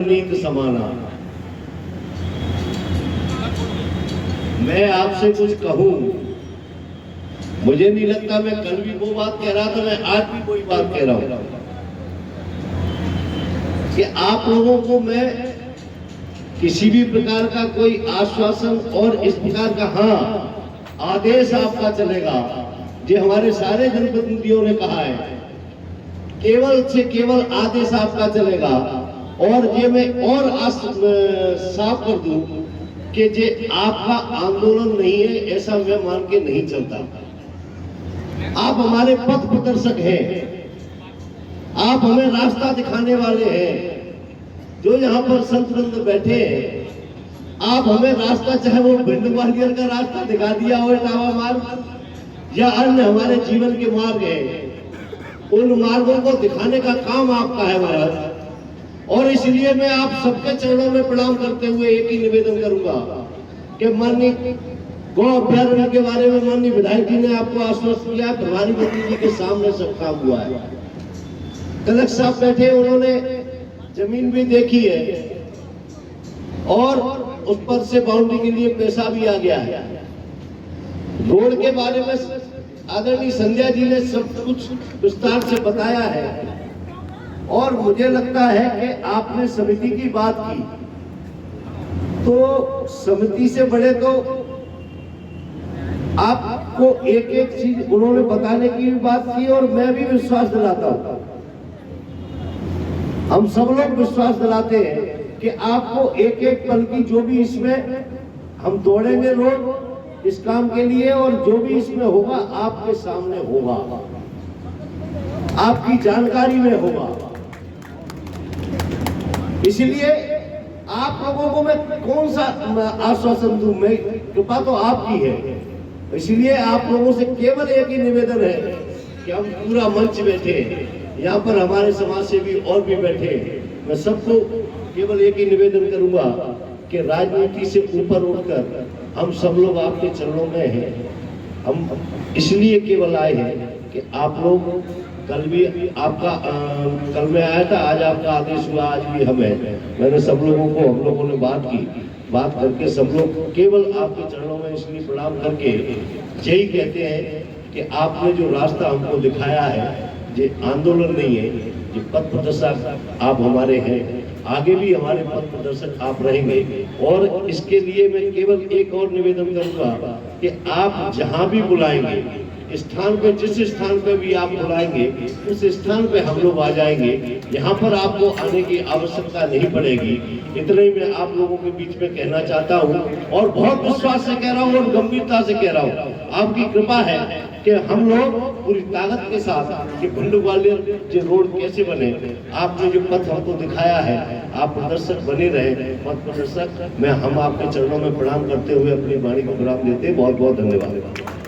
नीत समाना। मैं आपसे कुछ कहूं, मुझे नहीं लगता मैं कल भी वो बात कह रहा था, मैं आज भी कोई बात कह रहा हूं कि आप लोगों को मैं किसी भी प्रकार का कोई आश्वासन और इस प्रकार का हाँ आदेश आपका चलेगा, जो हमारे सारे जनप्रतिनिधियों ने कहा है, केवल से केवल आदेश आपका चलेगा। और ये मैं और साफ कर दूं कि जे आपका आंदोलन नहीं है ऐसा मैं मान के नहीं चलता। आप हमारे पथ प्रदर्शक हैं, आप हमें रास्ता दिखाने वाले हैं। जो यहाँ पर संत वृंद बैठे हैं, आप हमें रास्ता, चाहे वो भिंड ग्वालियर का रास्ता दिखा दिया हो, टावा मार्ग या अन्य हमारे जीवन के मार्ग हैं, उन मार्गों को दिखाने का काम आपका है महाराज। और इसलिए मैं आप सबके चरणों में प्रणाम करते हुए एक ही निवेदन करूंगा कि माननीय गौ अभ्यारण्य के बारे में माननीय विधायक जी ने आपको आश्वस्त किया, प्रभारी मंत्री जी के सामने सब काम हुआ है। कलेक्टर साहब बैठे, उन्होंने जमीन भी देखी है और उस पर से बाउंड्री के लिए पैसा भी आ गया है। रोड के बारे में आदरणीय संध्या जी ने सब कुछ विस्तार से बताया है। और मुझे लगता है कि आपने समिति की बात की, तो समिति से बड़े तो आपको एक एक चीज उन्होंने बताने की भी बात की, और मैं भी विश्वास दिलाता हूं, हम सब लोग विश्वास दिलाते हैं कि आपको एक एक पल की, जो भी इसमें हम दौड़ेंगे लोग इस काम के लिए, और जो भी इसमें होगा आपके सामने होगा, आपकी जानकारी में होगा। इसलिए आप लोगों को मैं कौन सा आश्वासन दूं, मैं कृपा तो आपकी है। इसलिए आप लोगों से केवल एक ही निवेदन है कि हम पूरा मंच बैठे हैं, यहाँ पर हमारे समाज से भी और भी बैठे हैं, मैं सबको केवल एक ही निवेदन करूंगा कि राजनीति से ऊपर उठकर हम सब लोग आपके चरणों में हैं। हम इसलिए केवल आए हैं कि आप लोग, कल भी आपका कल में आया था, आज आपका आदेश हुआ, आज भी हम हैं। मैंने सब लोगों को, हम लोगों ने बात करके सब लोग केवल आपके चरणों में इसलिए प्रणाम करके यही कहते हैं कि आपने जो रास्ता हमको दिखाया है, ये आंदोलन नहीं है, ये पथ प्रदर्शक आप हमारे हैं, आगे भी हमारे पथ प्रदर्शक आप रहेंगे। और इसके लिए मैं केवल एक और निवेदन करूंगा कि आप जहां भी बुलाएंगे, स्थान पे, जिस स्थान पे भी आप बुलाएंगे उस स्थान पे हम लोग आ जाएंगे। यहाँ पर आपको आने की आवश्यकता नहीं पड़ेगी। इतना ही मैं आप लोगों के बीच में कहना चाहता हूँ, और बहुत विश्वास से कह रहा हूँ और गंभीरता से कह रहा हूँ। आपकी कृपा है कि हम लोग पूरी ताकत के साथ कि भिंड ग्वालियर जो रोड कैसे बने, आपने जो पथ हमको दिखाया है, आप प्रदर्शक बने रहे, पथ प्रदर्शक। मैं हम आपके चरणों में प्रणाम करते हुए अपनी वाणी को विराम देते, बहुत बहुत धन्यवाद।